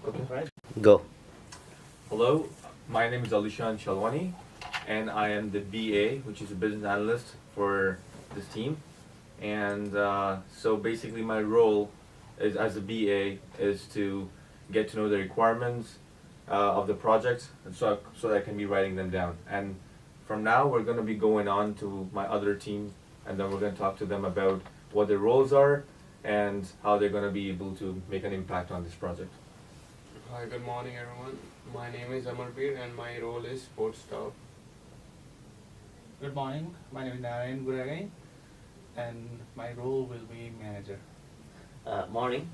Okay. Right. Go. Hello, my name is Alishan Shalwani, and I am the BA, which is a business analyst for this team. And so basically, my role is as a BA is to get to know the requirements of the project, and so that I can be writing them down. And from now, we're going to be going on to my other team, and then we're going to talk to them about what their roles are and how they're going to be able to make an impact on this project. Hi, good morning everyone. My name is Amarveer and my role is sports staff. Good morning. My name is Narayan Guragai, and my role will be manager. Morning.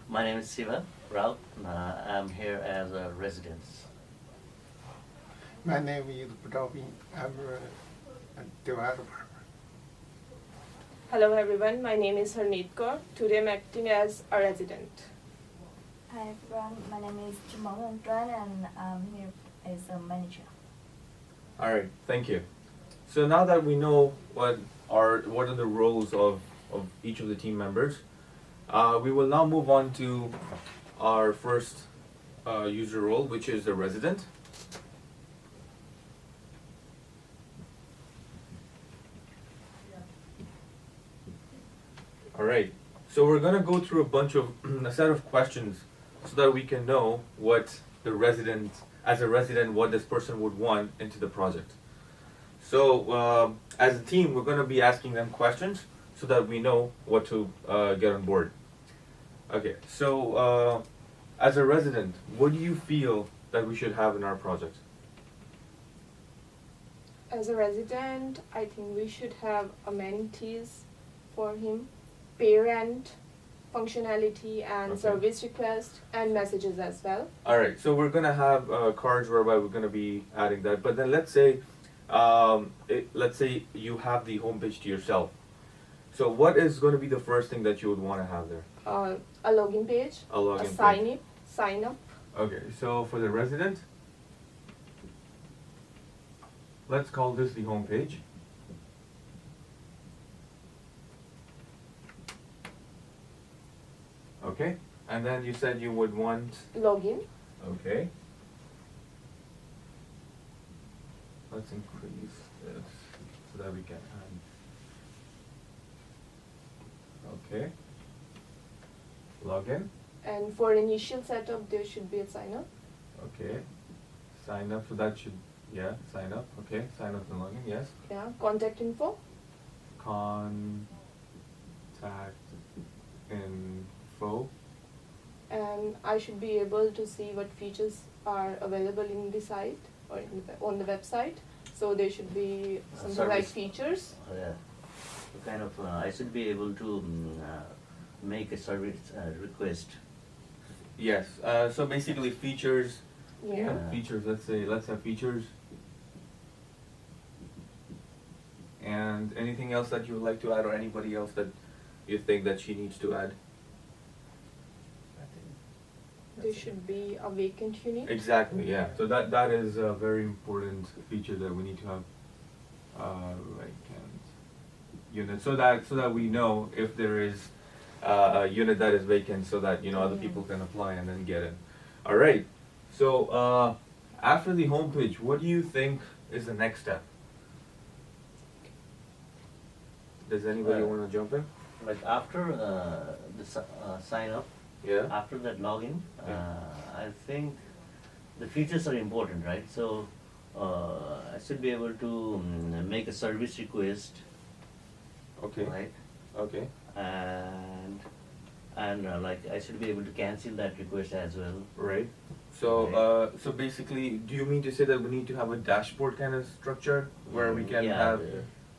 My name is Siva Rao. I'm here as a resident. My name is Patobi. I'm a developer. Hello everyone, my name is Harneet Kaur. Today I'm acting as a resident. Hi everyone, my name is Jamal Antran and I'm here as a manager. All right, thank you. So now that we know what are the roles of each of the team members, we will now move on to our first user role, which is the resident. All right. So we're gonna go through a set of questions so that we can know what the resident, as a resident, what this person would want into the project. So as a team, we're gonna be asking them questions so that we know what to get on board. Okay. So as a resident, what do you feel that we should have in our project? As a resident, I think we should have amenities for him, parent, functionality and Okay. service request and messages as well. All right, so we're gonna have cards whereby we're gonna be adding that. But then let's say you have the homepage to yourself. So what is going to be the first thing that you would want to have there? A login page, A login page. sign up. Okay, so for the resident, let's call this the home page. Okay, and then you said you would want, Login. okay. Let's increase this so that we can okay. Login, And for initial setup, there should be a sign up. okay. Sign up, so that should, yeah, sign up, okay. Sign up and login, yes. Yeah. Contact info. Contact info. And I should be able to see what features are available in the site or on the website. So there should be something like Service. features. Yeah. So kind of, I should be able to make a service request. Yes, so basically features, Yeah. features, let's have features. And anything else that you would like to add, or anybody else that you think that she needs to add? There should be a vacant unit. Exactly, yeah. So that is a very important feature that we need to have, vacant unit, so that we know if there is a unit that is vacant, so that other people can apply and then get it. All right. So after the homepage, what do you think is the next step? Does anybody want to jump in? Like after the sign up, Yeah. after that login, Yeah. I think the features are important, right? So I should be able to make a service request, Okay. right? Okay. And like I should be able to cancel that request as well. Right. So so basically, do you mean to say that we need to have a dashboard kind of structure where we can Yeah, have?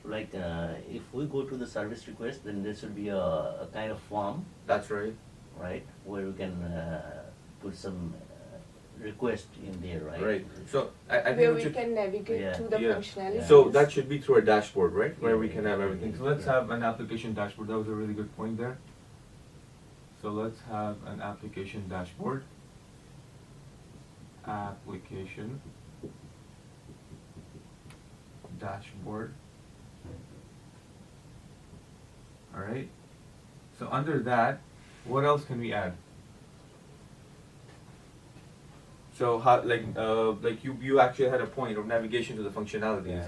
like if we go to the service request, then there should be a kind of form, That's right. right, where we can put some request in there, right? Right. So I think Where we we should. can navigate Yeah. to the Yeah. functionality. So that should be through a dashboard, right? Where we Yeah, can have yeah, everything. So yeah, let's yeah. have an application dashboard. That was a really good point there. So let's have an application dashboard. Application dashboard. All right. So under that, what else can we add? So how like you actually had a point of navigation to the functionalities. Yeah.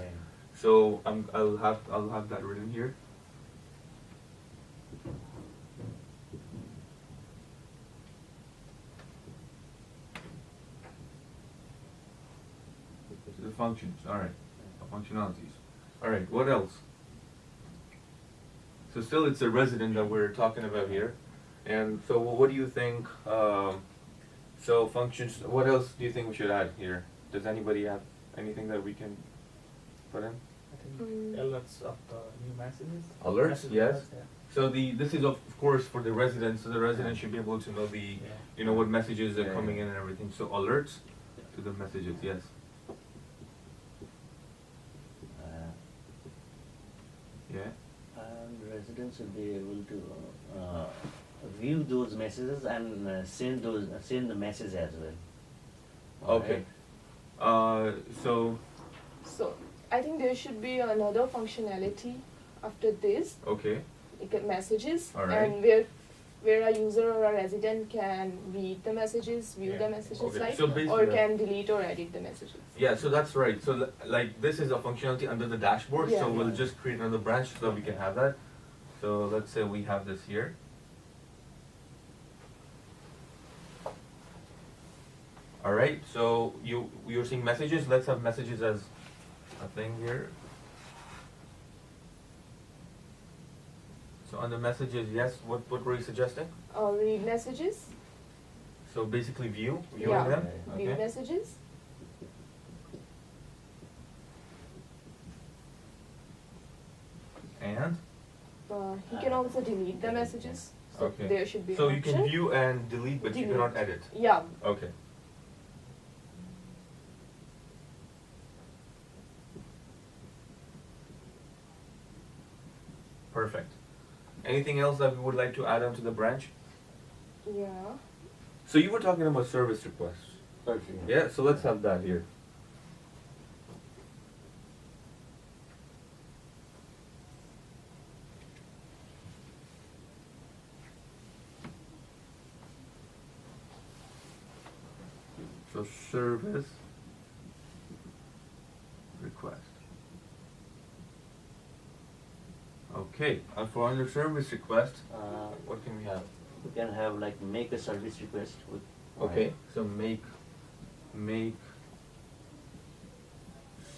So I'll have that written here. The functions, all right, functionalities. All right, what else? So still, it's a resident that we're talking about here, and so what do you think? So functions. What else do you think we should add here? Does anybody have anything that we can put in? I think Mm. alerts of the new messages. Alerts, Message yes. alerts, yeah. So this is of course for the residents. So the residents should be able to know the Yeah. what messages are Yeah, coming yeah. in and everything. So alerts to the messages, yes. Yeah. And residents will be able to view those messages and send the message as well. Okay. Alright? So So I think there should be another functionality after this, okay. like messages, Alright. and where a user or a resident can read the messages, view Yeah. the messages, Okay, like, so or basically- can delete or edit the messages. Yeah, so that's right. So like this is a functionality under the dashboard. Yeah. So we'll just create another branch so that we can have that. So let's say we have this here. All right. So you're seeing messages. Let's have messages as a thing here. So under messages, yes. What were you suggesting? Read messages, So basically viewing Yeah. them. view Okay. messages. And He can also delete the messages. So Okay. there should be so an you option. can view and delete, but you cannot Delete. edit. Yeah. Okay. Perfect. Anything else that we would like to add onto the branch? Yeah. So you were talking about service requests. Perfect. Yeah, so let's have that here. So service request. Okay, for under service request, what can we have? We can have like make a service request with. Okay, so make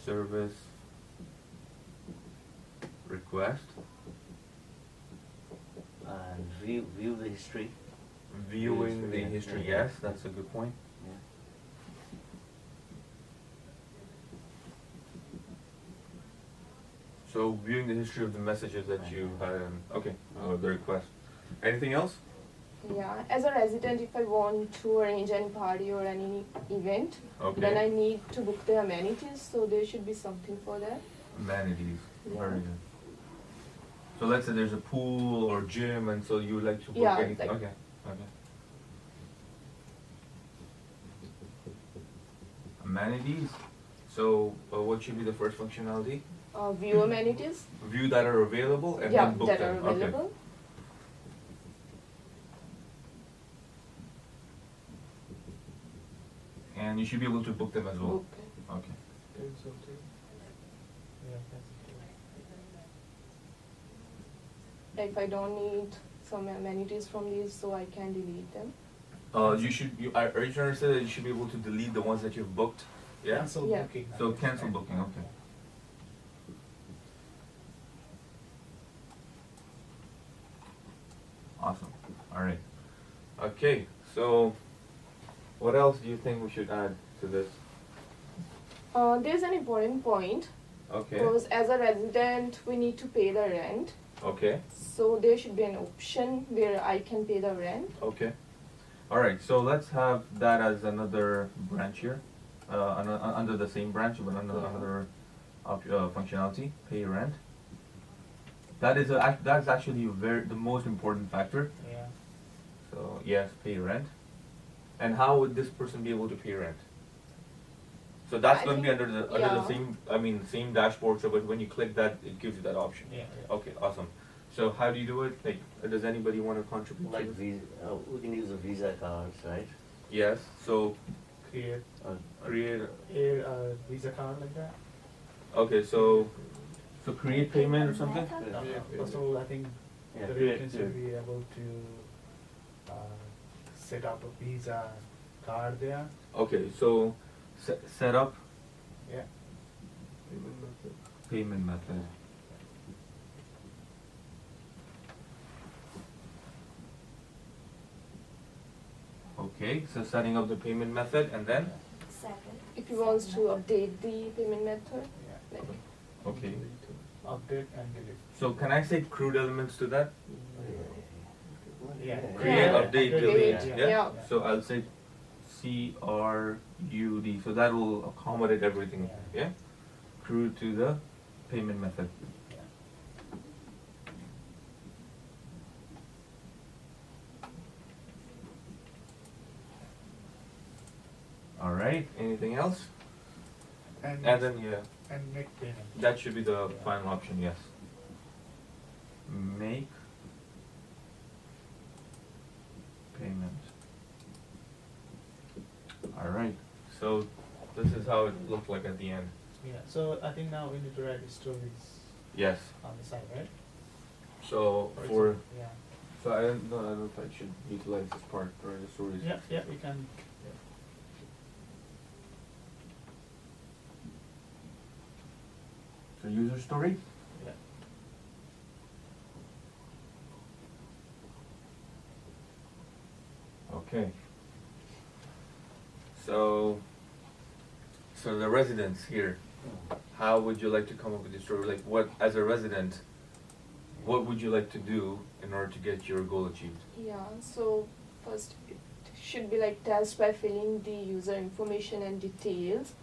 service request, And view the history. viewing the Yeah, history, yeah. yes, that's a good point. Yeah. So viewing the history of the messages that you had, okay, the request. Anything else? Yeah. As a resident, if I want to arrange any party or any event, then I Okay, need to book the amenities. So there should be something for that. amenities, Yeah. very good. So let's say there's a pool or gym, and so you would like to book Yeah, anything, like- okay, okay. Amenities, so what should be the first functionality? View amenities. View that are available and Yeah, then book that them. are available. Okay. And you should be able to book them as well. Okay. Okay. Ten something. Yeah, that's If I don't need some amenities from these, so I can delete them. Are you trying to say that you should be able to delete the ones that you've booked? Yeah. Cancel Yeah. booking. So cancel booking. Okay. Awesome. All right. Okay. So, what else do you think we should add to this? There's an important point Okay. because as a resident, we need to pay the rent. Okay. So there should be an option where I can pay the rent. Okay. All right. So let's have that as another branch here, under the same branch, but under Yeah. another functionality. Pay rent. That's actually the most important factor. Yeah. So yes, pay rent. And how would this person be able to pay rent? So that's I going to be think- under the yeah. same dashboard. So but when you click that, it gives you that option. Yeah. Yeah. Okay, awesome. So how do you do it? Like, does anybody want to contribute? to Like this? Visa, we can use the Visa cards, right? Yes. So create Create. a Visa card like that. Okay, so create payment or something. Method? No, Yeah. first of all, I think Yeah, the create, applicant should be able to set up a Visa card there. Okay, so set up Yeah. payment method. Okay, so setting up the payment method and then. Second. If he wants to update the payment method, Yeah. like Okay. Update and delete. So can I say crude elements to that? Yeah. Create, Yeah. update, Update, delete. yeah. Yeah. Yeah. So I'll say CRUD. So that will accommodate everything. Yeah. Crude to the payment method. Yeah. All right. Anything else? And And then yeah, and make payment. that should be the final option. Yes. Make payment. All right. So this is how it looked like at the end. Yeah. So I think now we need to write the stories Yes. on the side, right? So for example, yeah. so I don't know if I should utilize this part for the stories. Yeah. Yeah. You can. So user story. Yeah. Okay. So the residents here, how would you like to come up with the story? Like what, as a resident, what would you like to do in order to get your goal achieved? yeah. So first, it should be like test by filling the user information and details.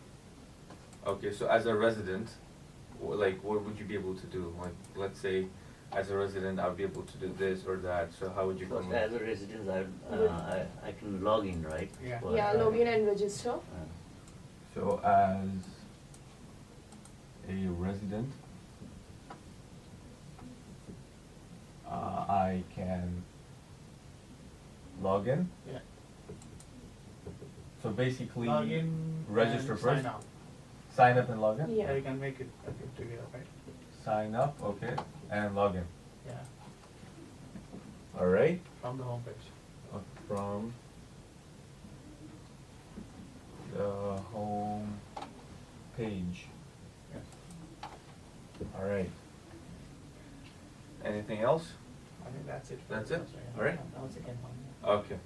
Okay, so as a resident, like what would you be able to do? Like let's say, as a resident, I'll be able to do this or that. So how would you First, come as up? a resident, I can log in, right? Yeah. For- Yeah, login and register. So as a resident, I can log in. Yeah. So basically, Log in. register and first. Sign up. Sign up and log in. Yeah. You can make it together, right? Sign up, okay, and log in. Yeah. All right. From the homepage. From the home page. Yeah. All right. Anything else? I think that's it. for That's the it? first one, yeah. Alright. Now second one. Yeah. Okay.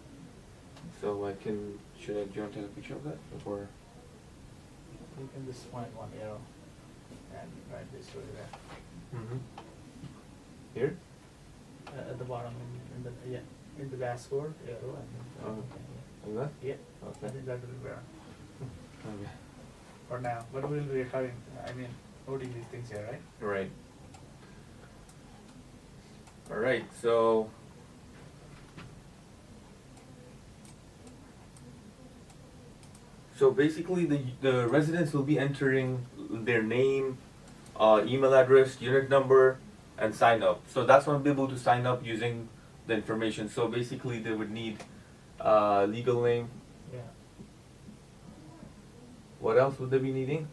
So I can. Do you want to take a picture of that before? You can just point one arrow and write this story there. Mm-hmm. Here. At the bottom, in the dashboard arrow, and then. Oh. Like that? Yeah. I Okay. think that will be better Okay. for now. But we'll be recording. I mean, noting these things here, right? Right. All right. So. So basically, the residents will be entering their name, email address, unit number, and sign up. So that's when they'll be able to sign up using the information. So basically, they would need legal name. Yeah. What else would they be needing?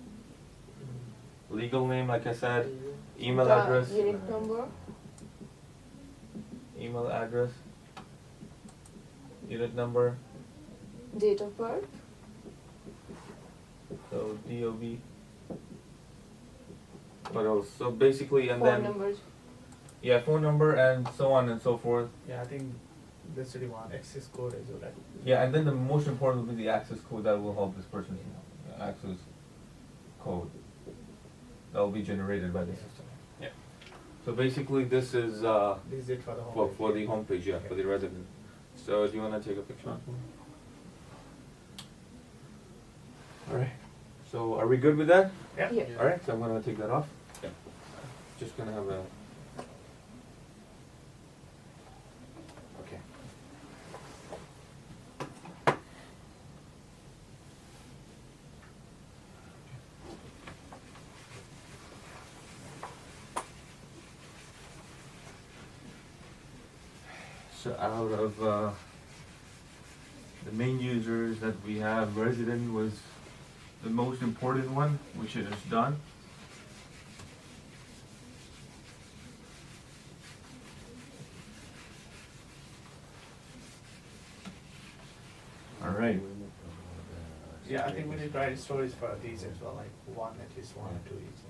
Legal name, like I said, email The address, unit number. email address, unit number. Date of birth. So DOB. What else? So basically, and Phone then numbers. yeah, phone number and so on and so forth. Yeah, I think the city one access code as well. Like, Yeah, and then the most important will be the access code that will help this person's access code. That will be generated by the system. Yeah. So basically, this is this is it for the home. for the homepage, yeah, for the resident. So do you want to take a picture? All right. So are we good with that? Yeah. Yeah. All right. So I'm gonna take that off. Just gonna have a. Okay. So out of the the main users that we have. Resident was the most important one, which is done. All right. Yeah, I think we need to write stories for these as well, like one, at least one or two each.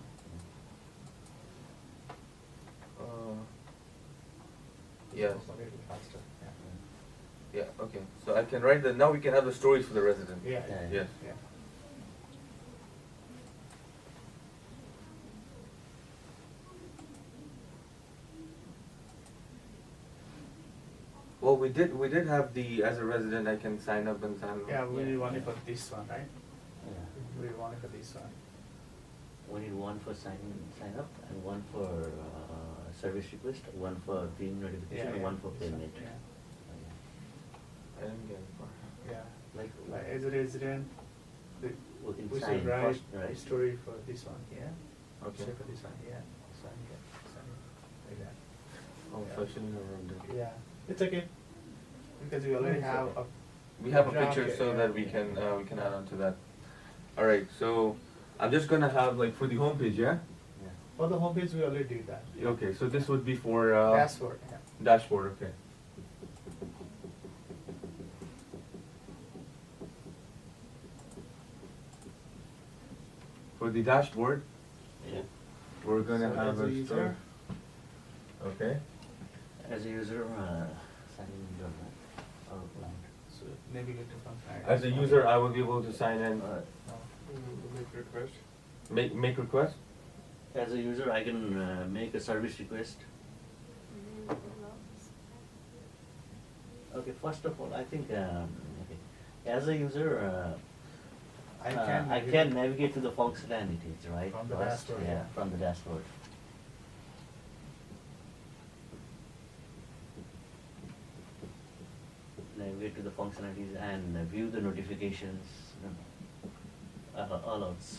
Yes. So maybe faster, Yeah. Okay. So I can write the. Now we can have the stories for the resident. yeah. Yeah. Yes. Yeah. Well, we did have the as a resident I can sign up and sign. Yeah, we need one for this one, right? Yeah. We need one for this one. We need one for sign up and one for service request, one for viewing notification, and one for this one, payment. Yeah, I didn't get it. yeah. Like, Like as a resident, the- we can we sign should write first, a right? story for this one, yeah? Okay. Say for this one, yeah, sign it, like that. Oh, so I shouldn't have rubbed it. Yeah, it's okay, because we already have a. We have a draft, picture so yeah, that we can add on to that. All right. So I'm just gonna have like for the homepage, yeah. Yeah. For the homepage, we already did that. Okay. So this would be for Dashboard, yeah. dashboard. Okay. For the dashboard, Yeah. we're gonna So have as a a user, story. Okay. As a user, sign in your account. So navigate to functionality. As a user, I will be able to sign in, Make request. make requests. As a user, I can make a service request. Okay, first of all, I think, okay, as a user, I can navigate to the functionalities, right? From the First, dashboard, yeah, yeah. from the dashboard. Navigate to the functionalities and view the notifications, alerts,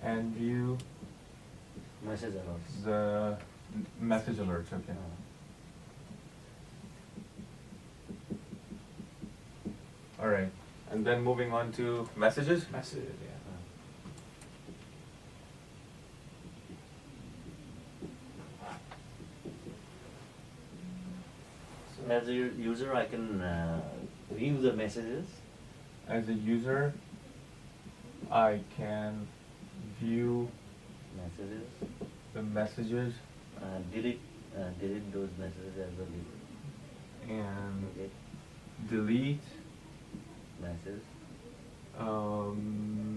And view message alerts. the message alerts. Okay. All right. And then moving on to messages. Message, yeah. So As a user, I can view the messages. As a user, I can view Messages, the messages delete those messages as well. and Okay, delete message.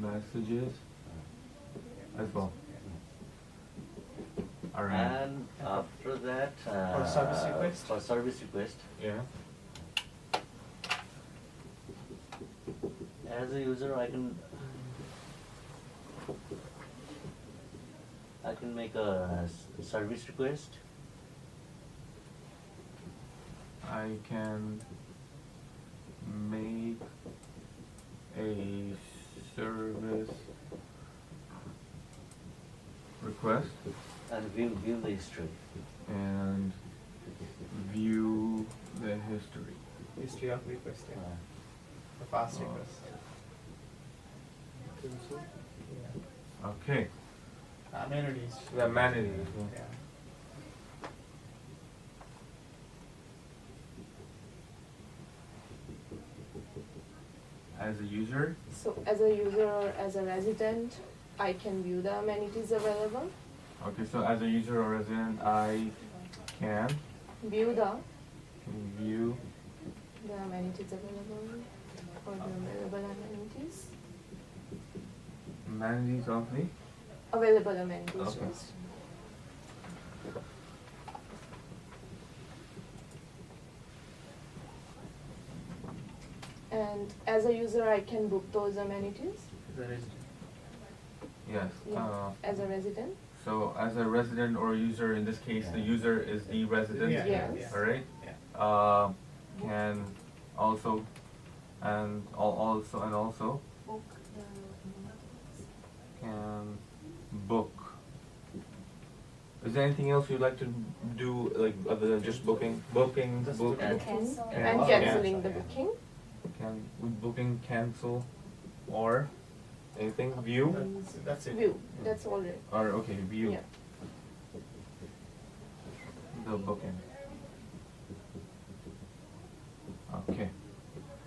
messages as well. All right. And after that, For service request? For service request, Yeah. as a user, I can make a service request. I can make a service request And view the history. and view the history. history of request, yeah. Uh, The fast Oh. request. Yeah. Okay. Amenities. The amenities, yeah. Yeah. As a user, So as a user or as a resident, I can view the amenities available, okay, so as a user or resident, I can view the view amenities available, or the available amenities. amenities of the, Available amenities, Okay. yes. And as a user, I can book those amenities, The resident. yes. yeah, as a resident. So as a resident or user, in this case, the Yeah. user is the resident. Yeah, Yes. yeah. Alright? Yeah. Can also, and also Book the can book Is there anything else you'd like to do, like other than just booking, book, Cancel. And Yeah. canceling the Yeah. booking. booking, cancel, or anything, view, That's it. View, that's all right. or okay, view Yeah. the booking. Okay,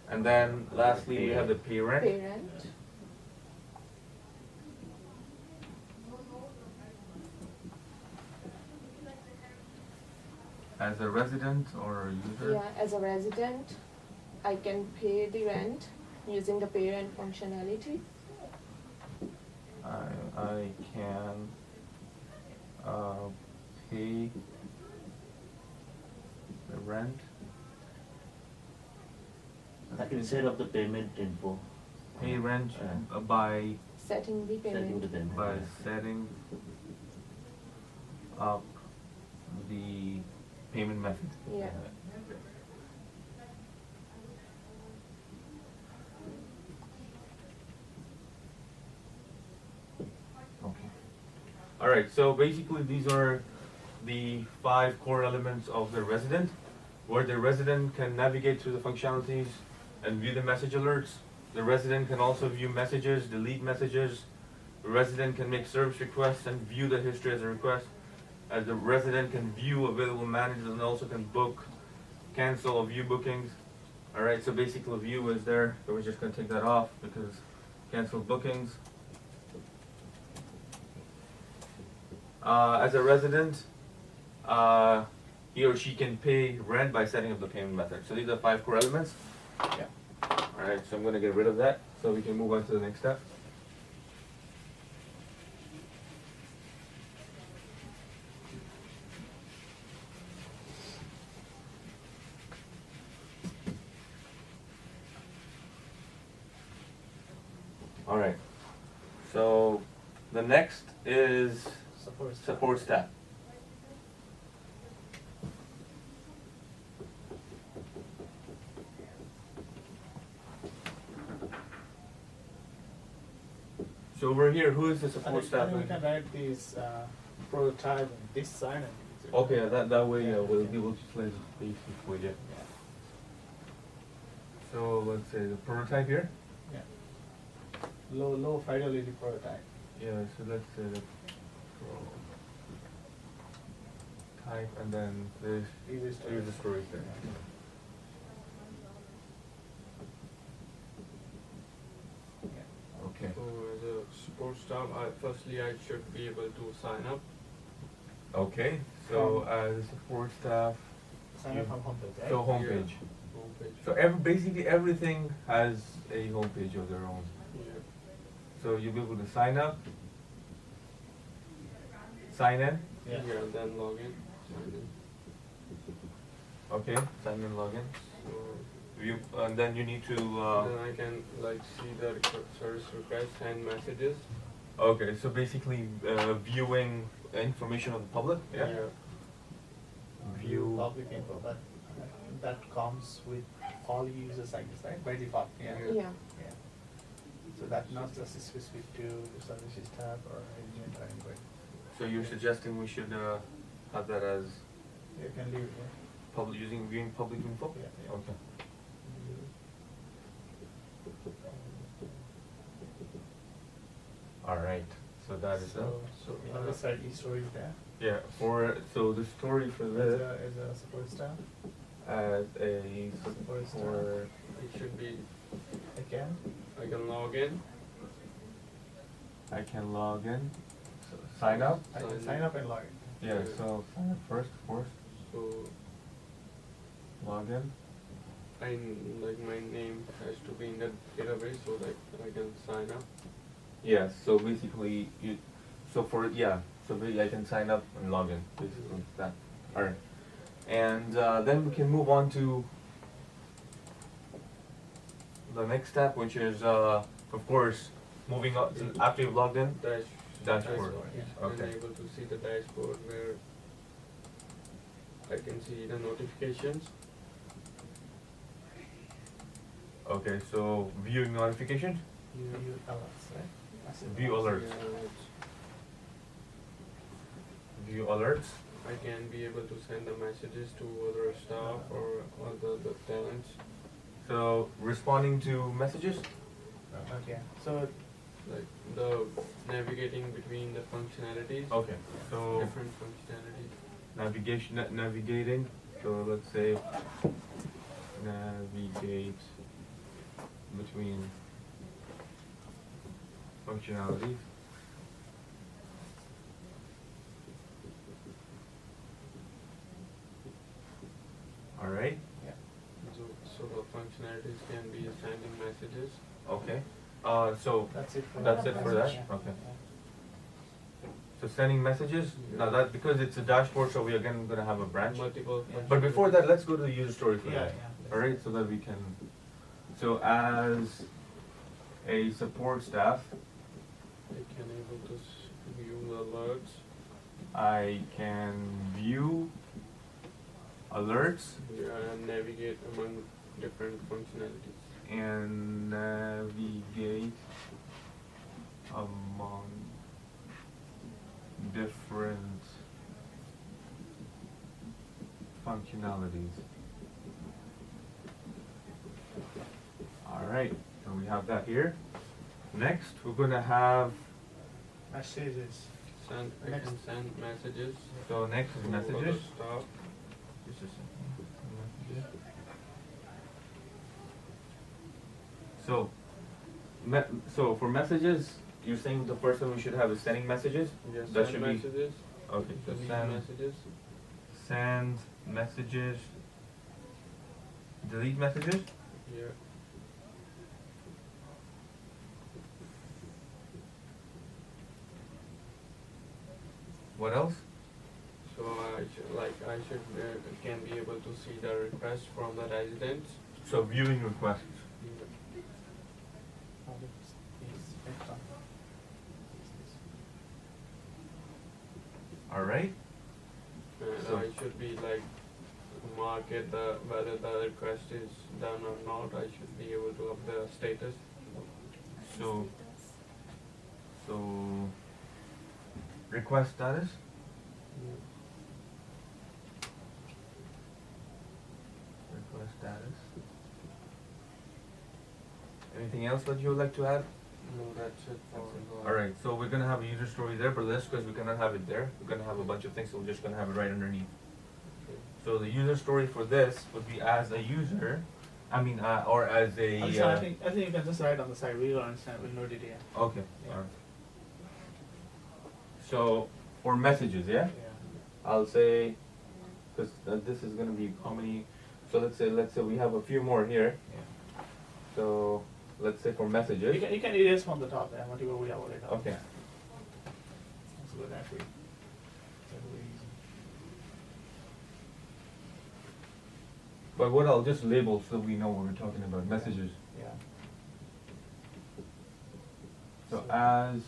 and then lastly we have the pay rent. Pay rent. As a resident or a user. Yeah, as a resident, I can pay the rent using the pay rent functionality. I can pay the rent. Instead of the payment info. Pay rent Yeah. by Setting the Setting the payment. payment. by yeah. setting up the payment method. Yeah. Okay. All right. So basically, these are the 5 core elements of the resident, where the resident can navigate through the functionalities and view the message alerts. The resident can also view messages, delete messages. The resident can make service requests and view the history as a request. As the resident can view available managers and also can book, cancel, or view bookings. All right. So basically, view is there. So we're just gonna take that off because cancel bookings. As a resident, he or she can pay rent by setting up the payment method. So these are 5 core elements. Yeah. Alright, so I'm gonna get rid of that so we can move on to the next step. Alright, so the next is support staff. So over here, who is the I support think staff? we can write this prototype on this side and use it. Okay, that way we'll be able to play basically, yeah. Yeah. So let's say the prototype here. Yeah. Low fidelity prototype. Yeah, so let's say the type and then this User story. user story there. Yeah. Okay. So as a support staff, firstly I should be able to sign up. Okay, so as support staff, Sign up from homepage, right? so homepage. Homepage. So basically everything has a homepage of their own. Yeah. So you'll be able to sign up, sign in, Yeah. Then login. Sign in. okay, sign in, login. So You, and then you need to, then I can like see the service requests and messages. okay, so basically viewing information of the public, yeah? View, Public info, but that comes with all users, I guess, right? By default, yeah. Yeah. Yeah. Yeah. So that not just specific to the services tab or agent or anybody. so you're suggesting we should have that as You can leave, public, using viewing public info? yeah. Yeah. Okay. Alright, so that is So the other side e-story is there. yeah, so the story for this As a support staff, as a Support staff. support, It should be, again, I can log in. I can log in, so sign up? I can Sign sign in. up and log in. Yeah, so sign up first, of course, So log in. like my name has to be in the database so that I can sign up. Yeah, so basically you, so for, yeah, so I can sign up and log in, basically that, alright. And then we can move on to the next step, which is of course, moving on, to, after you've logged in, Dashboard. Yeah. Okay. I'm able to see the dashboard where I can see the notifications. okay, so viewing notifications, View alerts, right? Massive View alerts. Yeah, it's view view alerts. I can be able to send the messages to other staff or the talents. So responding to messages. Okay, so Like the navigating between the functionalities, Okay. So different functionalities. navigating. So let's say navigate between functionalities. All right. So the functionalities can be sending messages. Okay. So that's it for that's it for that. Yeah. Okay. So sending messages. Now that because it's a dashboard, so we are again gonna have a branch. Multiple. Yeah. But before that, let's go to the user story for Yeah, that. yeah. All right, so that we can. So as a support staff, I can able to view the alerts. I can view alerts And navigate among different functionalities. and navigate among different functionalities. All right, so we have that here. Next, we're gonna have, Messages. I Next. can send messages. so next is to messages. other staff. Just a second. Messages. So, so for messages, you're saying the first one we should have is sending messages? Yes, That send should be- messages. Okay, so Delete send messages. send messages, delete messages. Yeah. What else? So I should can be able to see the request from the residents. So viewing requests. All right. And So- I should be like market the whether the request is done or not. I should be able to up the status. So so request status. Request status. Anything else that you would like to add? No, that's it for the. All right, so we're gonna have a user story there, but that's because we cannot have it there. We're gonna have a bunch of things, so we're just gonna have it right underneath. So the user story for this would be as a user, or as a. I think you can just write on the side. We will understand with no detail. Okay, Yeah. alright. So for messages, yeah, Yeah. I'll say, because this is gonna be how many? So let's say we have a few more here. Yeah. So let's say for messages. You can erase from the top there, whatever we have already done. Okay. That's good actually. That's very easy. But what I'll just label so we know what we're talking about. Messages. Yeah. So as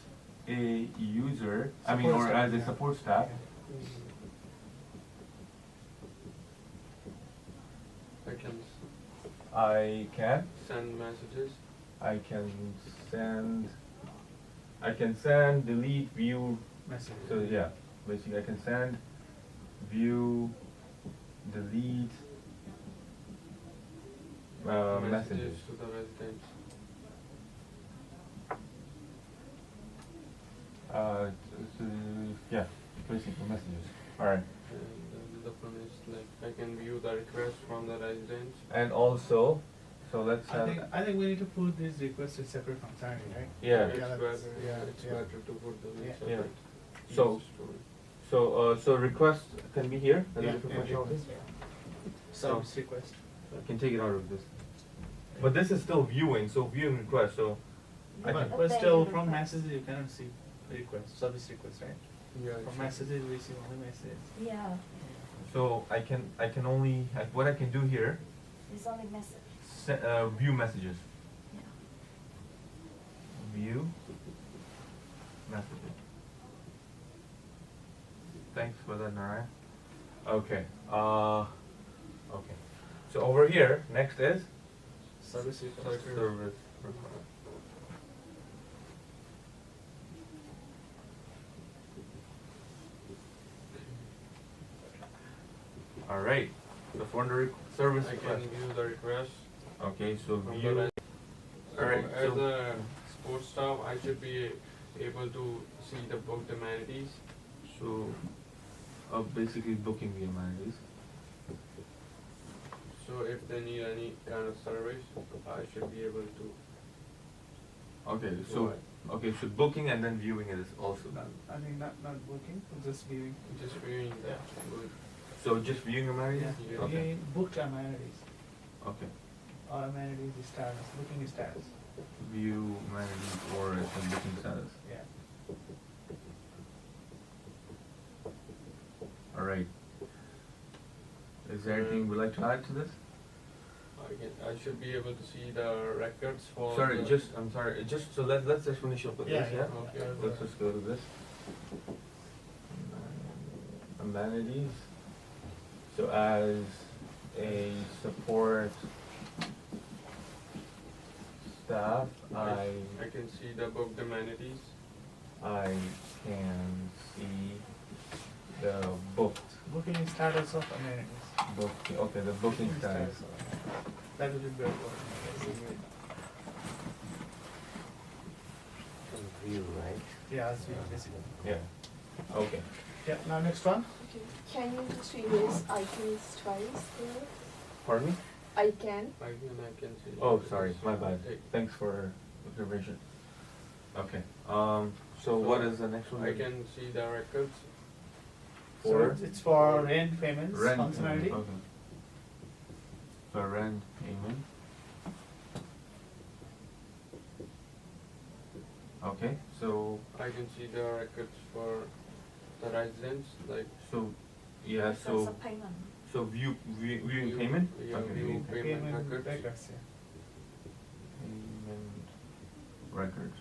a user, Support or staff, as a yeah. support staff, I can I can send messages. I can send, delete, view. Message. So yeah, basically I can send, view, delete, messages. to the residents. Yeah, basically messages. All right. And the one is like I can view the request from the residents. And also, so let's have. I think we need to put this request as separate functionality, right? Yeah. It's Yeah, better. that's- It's yeah. better to put them in Yeah. Yeah. separate. So- user story. So request can be here. as a Yeah, different yeah, functionality? request, yeah. Service request. I can take it out of this. But this is still viewing, so viewing request. So I But, can. but Then still, you from request. messages you cannot see request, service request, right? Yeah. From it's- messages we see only message. Yeah, So I can only what I can do here. it's only message. View messages. Yeah. View messages. Thanks for that, Narayan. Okay. Okay. So over here, next is Service request. service request. on the service I request. can view the request Okay, so from the view. resident. Alright, As so- a sports staff, I should be able to see the booked amenities. So, basically booking the amenities. So if they need any kind of service, I should be able to. Okay, so, okay, so booking and then viewing it is also done. I think not booking, just viewing. Just viewing that. Yeah. Good. So just viewing amenities? Yeah. Okay, Viewing booked amenities, okay. or amenities status, booking status, View amenities or it's in booking status. yeah. Alright. Is there anything we'd like to add to this? I should be able to see the records for. Sorry, the- I'm sorry, just, so let's just finish up with this, yeah? Okay. Let's just go to this. Amenities. So as a support staff, I can see the booked amenities. I can see the booked, Booking status of amenities. okay, the booking status. That would be very good. View, right? Yeah, as we basically. Yeah, okay. Yeah, now next one. Okay. Can you just erase icons twice there? Pardon me? I can. I can see. Oh, sorry, my bad. Take- Thanks for observation. Okay, so what is the next one? I can see the records. So For? it's for rent payments Rent functionality. payment, okay. So rent payment. Okay, so, I can see the records for the residents, like. so, yeah, It's so, a payment. so viewing view- payment? Yeah, Okay, view payment Payment records. records, yeah. Payment records.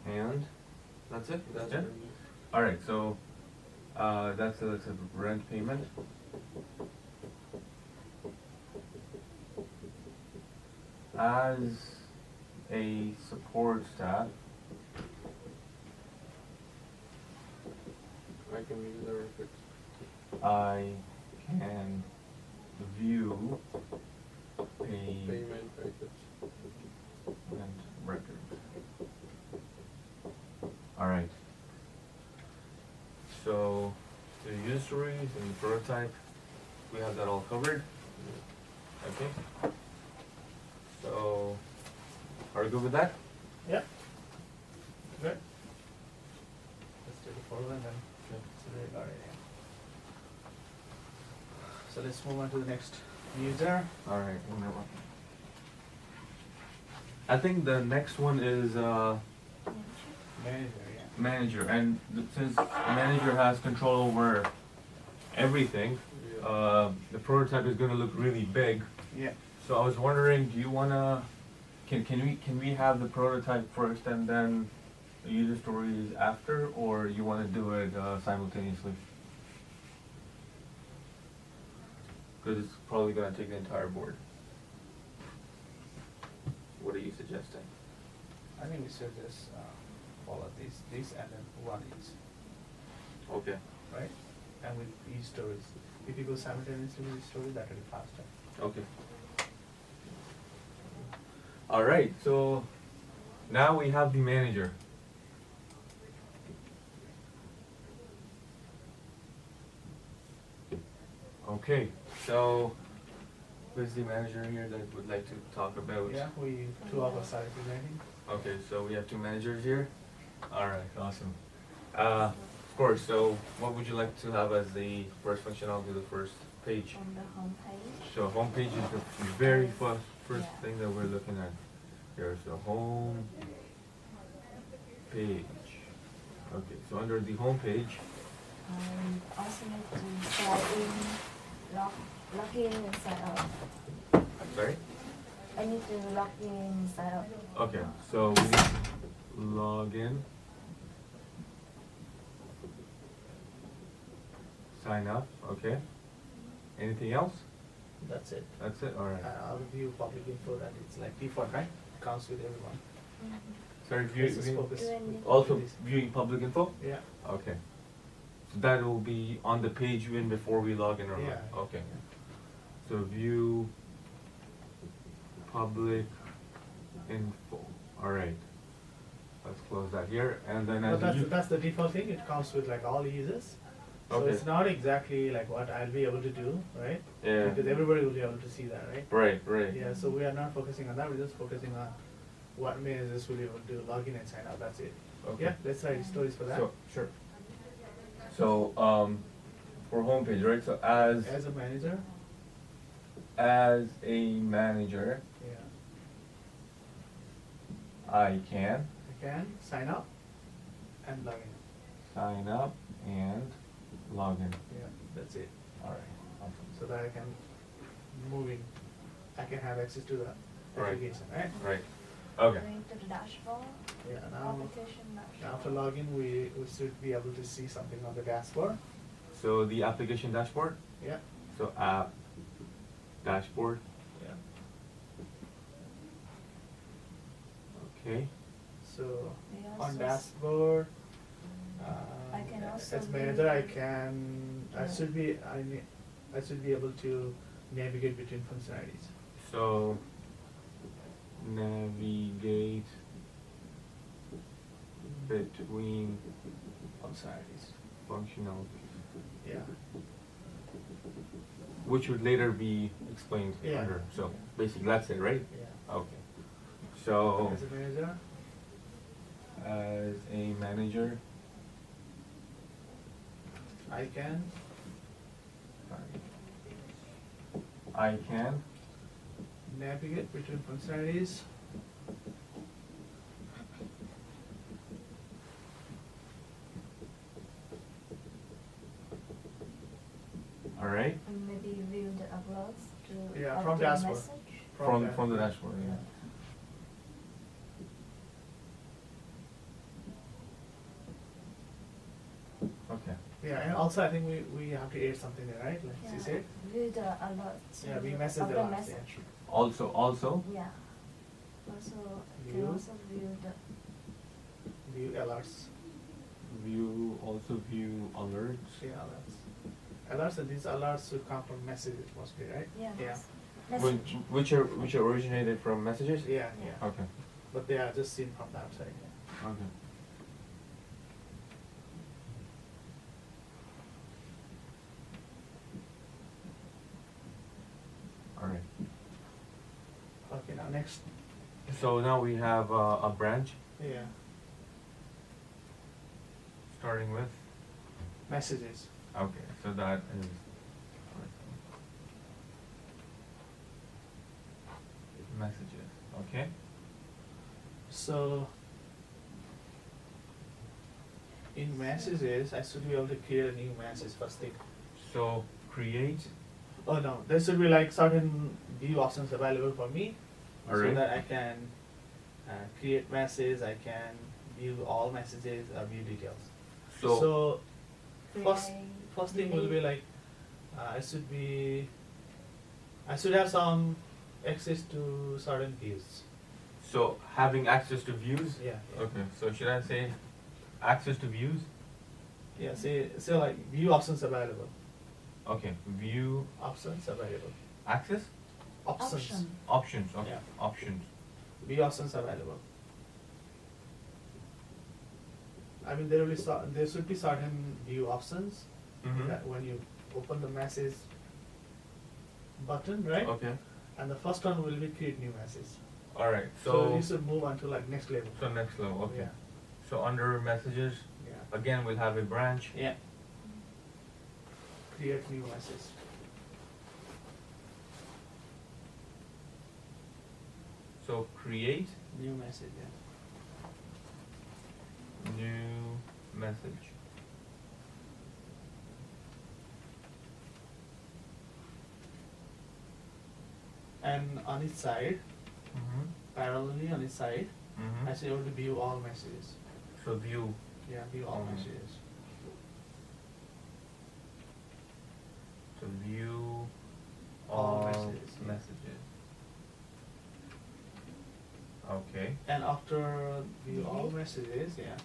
And, that's it? That's Yeah? what Alright, so, that's a rent payment. As a support staff, I can view the records. I can view a Payment records. rent record. Alright. So, the user stories and the prototype, we have that all covered. Okay. So, are we good with that? Yeah. Good. Let's take a photo and then so they got it. Yeah. So let's move on to the next user. Alright, I think the next one is Manager, yeah. manager, and since manager has control over everything, Yeah. the prototype is gonna look really big. Yeah. So I was wondering, do you wanna, can we have the prototype first and then the user stories after, or you wanna do it simultaneously? Cause it's probably gonna take the entire board. What are you suggesting? I think we should just follow this and then one each, Okay. right? And with each stories. If you go simultaneously with each story, that will be faster. Okay. Alright, so now we have the manager. Okay, so who's the manager here that would like to talk about? Yeah, two of us are representing. Okay, so we have two managers here. Alright, awesome. Of course, so what would you like to have as the first functionality, the first page? On the home page. So home page is the very first Yeah. thing that we're looking at. Here's the home page. Okay, so under the home page, Also need to sign in, log in and sign up. sorry? I need to log in and sign up. Okay, so we need to log in. Sign up, okay. Anything else? That's it. That's it, alright. I'll view public info that it's like default, right? Counts with everyone. Sorry, This is viewing, focus. Do I need- also viewing public info? Yeah. Okay. So that will be on the page even before we log in or Yeah. okay. So view public info. Alright. Let's close that here and then But as you that's the default thing, it comes with like all users. So Okay. it's not exactly like what I'll be able to do, right? Yeah. Because everybody will be able to see that, right? Right. Yeah, so we are not focusing on that, we're just focusing on what managers will be able to log in and sign out, that's it. Okay. Yeah, let's write stories for that. So sure. So for homepage, right? So As a manager, as a manager, yeah, I can I can sign up and log in. sign up and log in. Yeah, that's it. Alright. Awesome. So that I can move in, I can have access to the Right. application, right? Right. Okay. Going to the dashboard, Yeah, now, application dashboard. after login, we should be able to see something on the dashboard. So the application dashboard. Yeah, So app dashboard. yeah. Okay. So We on also dashboard, I can also as manager, I view can, I the- should be, I should be able to navigate between functionalities. So navigate between Functionalities, functionalities, yeah. which would later be explained Yeah. under. So basically that's it, right? Yeah. Okay. So As a manager, as a manager, I can I can navigate between functionalities. alright and maybe view the uploads to Yeah, from update dashboard. message. from the dashboard, yeah. Okay. Yeah, and also I think we have to add something there, right? Like Yeah. she said. View the alerts. Yeah, we to message the upload alerts, message. Also Yeah. Also, you View. can also view the View alerts. view alerts. Yeah, alerts. Alerts, and these alerts should come from messages mostly, right? yeah. Yeah. Message. Which are originated from messages? Yeah, Yeah. yeah. Okay. But they are just seen from the outside. Okay. Alright. Okay, now next. So now we have a branch Yeah. starting with. Messages. Okay, so that is. Messages. Okay. So in messages, I should be able to create a new message first thing. So create. Oh no, there should be like certain view options available for me, so Alright. that I can create messages. I can view all messages or view details. So first Create, thing will be delete. like I should have some access to certain views. So having access to views. Yeah. Yeah. Okay. So should I say access to views? Yeah. Say like view options available. Okay. View Options available. access. Options. Option. Options. Okay. Yeah. Options. View options available. I mean, there should be certain view options Mm-hmm. that when you open the message button, right? Okay. And the first one will be create new message. All right. So So you should move on to like next level. so next level. Okay. Yeah. So under messages, Yeah. again we'll have a branch. Yeah. Create new message. So create New message. Yeah. new message. And on its side, Mm-hmm. parallelly on its side, Mm-hmm. I should be able to view all messages. So view. Yeah, view all Mhm. messages. So view All all messages, yeah. messages. Okay. And after view all Delete. messages, yeah.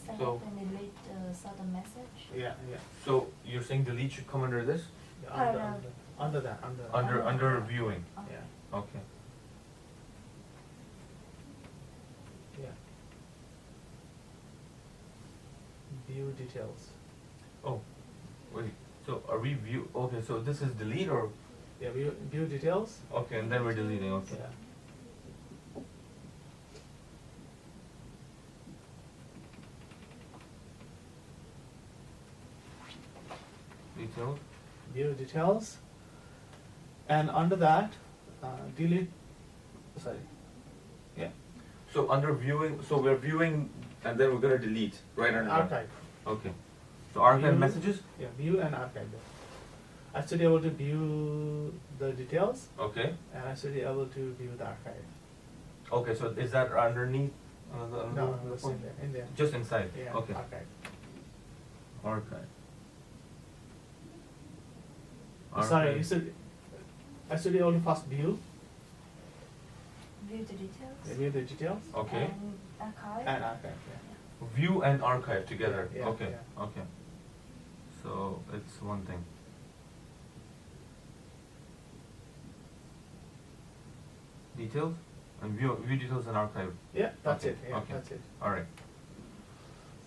select So- and delete certain message. Yeah, yeah. So you're saying delete should come under this? Under, no. under that, under. Under viewing. Oh. Yeah, Okay. yeah. View details. Oh, wait. So are we view? Okay, so this is delete or? Yeah, view details. Okay, and then we're deleting. Okay. Yeah. Details. View details. And under that, delete. Sorry. Yeah. So under viewing, so we're viewing, and then we're gonna delete right under. Archive. Okay. So archive View- messages. Yeah, view and archive. I should be able to view the details, Okay. and I should be able to view the archive. Okay. So is that underneath? No, it's in there. In there. Just inside. Yeah. Okay. Archive. Archive. Sorry, Archive. you should. I should be able to first view. View the details. View the details. Okay. And archive. And archive. Yeah. View and archive together. Yeah, yeah, Okay. yeah. Okay. So it's one thing. Details and view details and archive. Yeah, that's Okay, it. Yeah, okay. that's it. All right.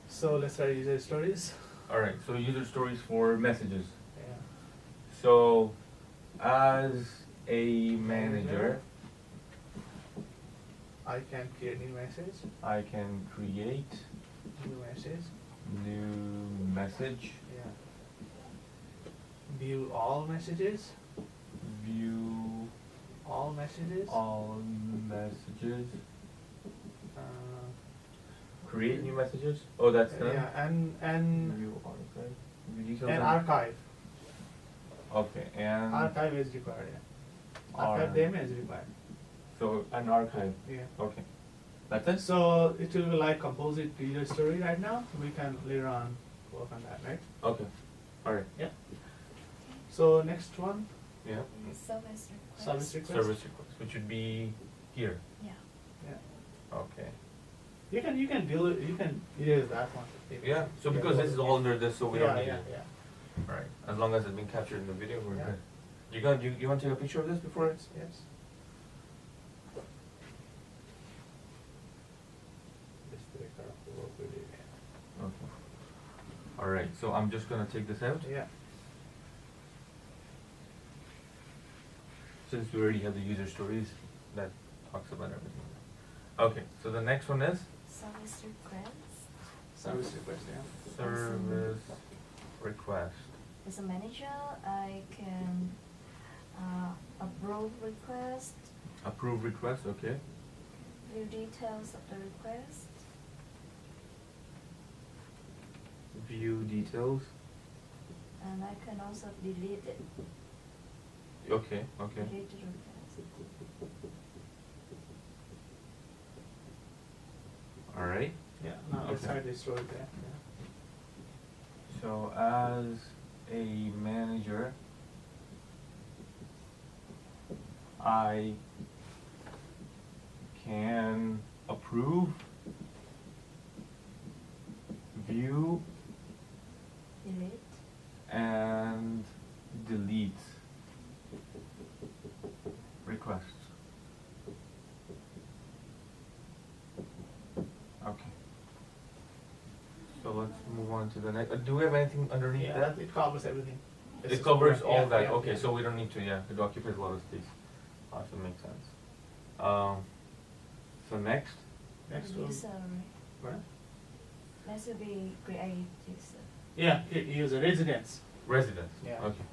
So let's try user stories. All right. So user stories for messages. Yeah. So as a manager, I can create new message. I can create New message. new message, Yeah. View all messages. view All messages. all messages, Uh, create new messages. Oh, that's done. yeah, and View archive. View details and archive. Okay, and Archive is required. Yeah. Archive them is required. so an archive. Yeah. Okay, that's it. So it will be like composite user story right now. We can later on work on that, right? Okay, all right. Yeah. So next one, Yeah. Service request. service request. Service request, which would be here. Yeah. Yeah. Okay. You can deal it. You can use that one. Yeah. So because this is all under this, so we don't need yeah, it. yeah. All right. As long as it's been captured in the video, we're Yeah. good. You want to take a picture of this before it's? Yes. Just the record of the work we did. Okay. All right. So I'm just gonna take this out. Yeah. Since we already have the user stories that talks about everything. Okay, so the next one is Service request. Service request. Yeah. service request. As a manager, I can approve request, Approve request, okay. view details of the request, View details. and I can also delete it. Okay, okay. Delete the request. All right. Yeah. Now let's Okay. try this story there. Yeah. So as a manager, I can approve, view, Delete. and delete requests. Okay. So let's move on to the next. Do we have anything underneath Yeah, that? it covers everything. This It is covers correct. all Yeah, that. yeah, Okay, yeah. so we don't need to. Yeah, it occupies a lot of space. Awesome, makes sense. So next, Next one. User. What? Next will be create user. Yeah, user residence. residence. Yeah. Okay.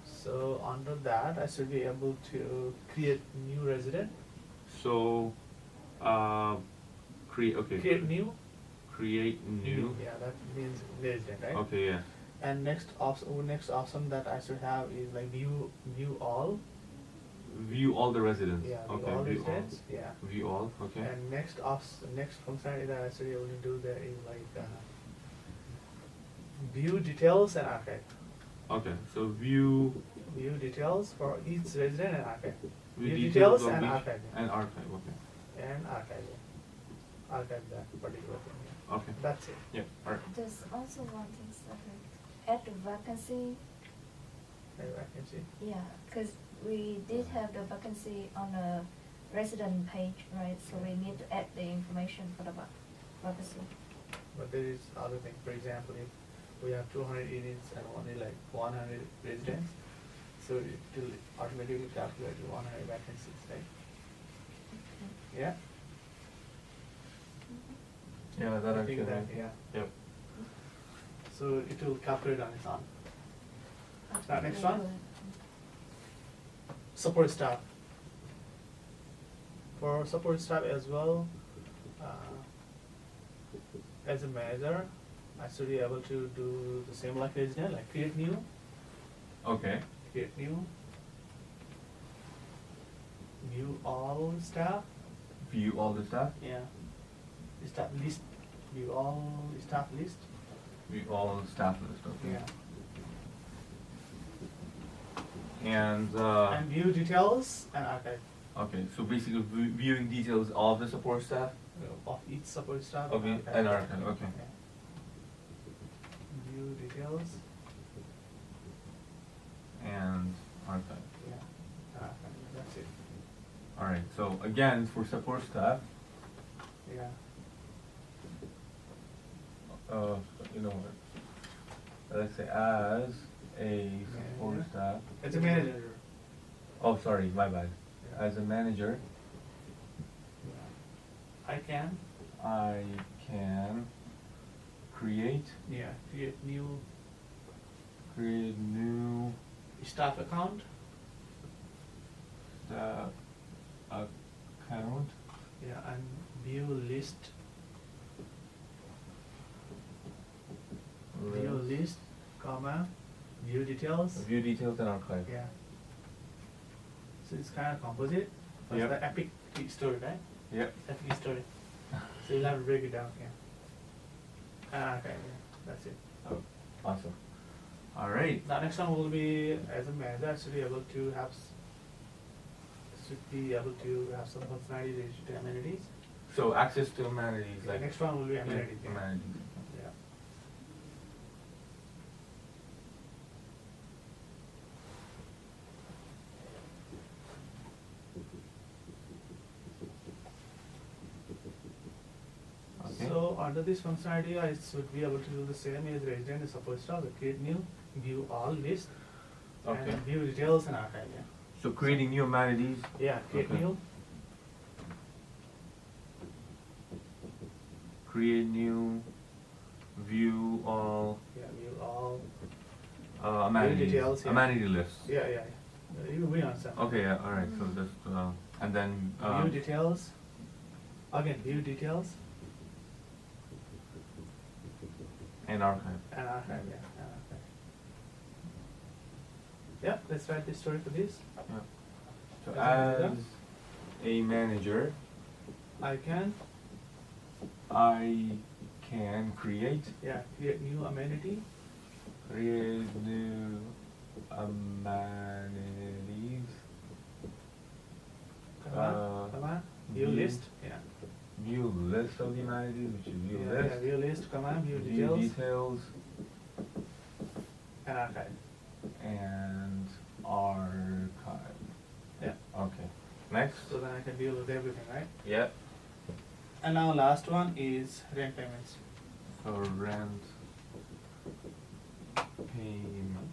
So under that, I should be able to create new resident. So, create. Okay. Create new. Create new. Yeah, that means resident, right? Okay. Yeah. And next option that I should have is like view all. View all the residents. Yeah, view Okay. all View residents. Yeah. all. View all. Okay. And next functionality that I should be able to do there is like view details and archive. Okay. So view. View details for each resident and archive. View View details of and each- archive. And archive. Okay. And archive. archive that particular thing. Yeah. Okay. That's it. Yeah. All right. There's also one thing, add the vacancy. Maybe I can see. Yeah, because we did have the vacancy on the resident page, right? So we need to add the information for the vacancy. But there is other thing. For example, if we have 200 units and only like 100 residents, so it will automatically calculate 100 vacancies, right? Yeah. Yeah, that I think actually. that, yeah. Yep. So it will calculate on its own. Okay, next very one. good. Support staff. For support staff as well, as a manager, I should be able to do the same like resident, like create new, Okay. view all staff, View all the stuff. yeah. Staff list, view all staff list, View all staff list. Okay. yeah. And And view details and archive okay, so basically viewing details of the support staff. of each support staff. Okay, and archive. Okay. Yeah. View details, And archive. yeah, that's it, All right. So again, for support staff, yeah. you know what? Let's say as a support Manager. staff. It's a manager. Oh, sorry, my bad. Yeah. As a manager, I can, I can create create new staff account, staff account. yeah, and view list, comma, view details, View details and archive. yeah. So it's kind of composite, so Yep. it's the epic story, right? Yep. Epic story. So you'll have to break it down, yeah. Okay, yeah, that's it. Oh, awesome. All right. The next one will be, as a manager, I should be able to have some functionality related to amenities. So access to amenities, The like next one will be amenities. yeah, Yeah. amenities. Yeah. Okay. So under this functionality, I should be able to do the same as resident and support staff, create new, view all list, Okay. and view details and archive, yeah. So creating new amenities. Yeah, create Okay. new, Create new. View all yeah, view all, amenities. details, yeah. Amenity lists. yeah. We understand. Okay. Yeah. All right. So just and then View details, again, view details and archive. and archive, yeah, and archive. Yeah, let's write the story for this. Yeah. So As a manager? as a manager, I can, I can create create new amenity, new amenities. comma, view view- list, yeah. View list of the amenities, which is view Yeah, list. view list, comma, view View details, details and archive. and archive. Yeah. Okay. Next. So then I can deal with everything, right? Yep. And now last one is rent payments. So rent payment.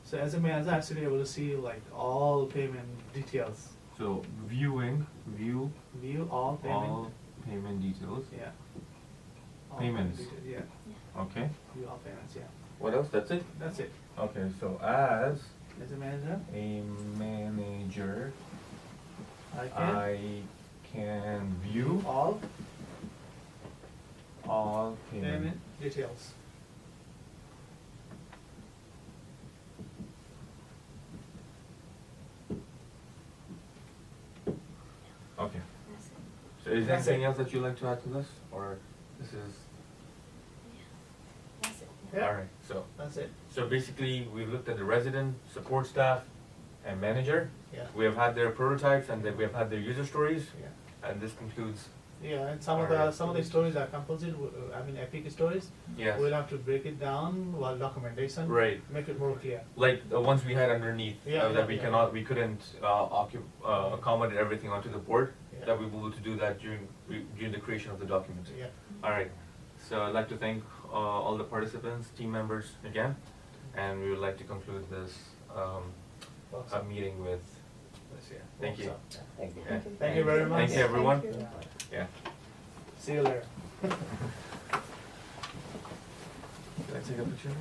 So as a manager, I should be able to see like all payment details. So view View all payment. all payment details. Yeah. All Payments. payment details, yeah. Okay. View all payments, yeah. What else? That's it. That's it. Okay. So as As a manager, a manager, I can I can view all all payment details. Okay. That's it. So is there That's anything it. else that you'd like to add to this, or this is That's it. Yeah. all right? That's it. So basically, we've looked at the resident, support staff, and manager. Yeah. We have had their prototypes, and then we have had their user stories, Yeah. and this concludes Yeah, and some Alright. of the stories are compulsory. I mean, epic stories. Yes. We'll have to break it down while documentation. Right. Make it more clear. Like the ones we had underneath, Yeah, that yeah, we couldn't accommodate everything onto the board. Yeah. That we will be able to do that during the creation of the document. Yeah. All right. So I'd like to thank all the participants, team members again, and we would like to conclude this meeting with this. Yeah. Thank you. Awesome. Thank you. Yeah. Thank you very much. Thank you, everyone. Thank you. Yeah. See you later. Can I take a picture?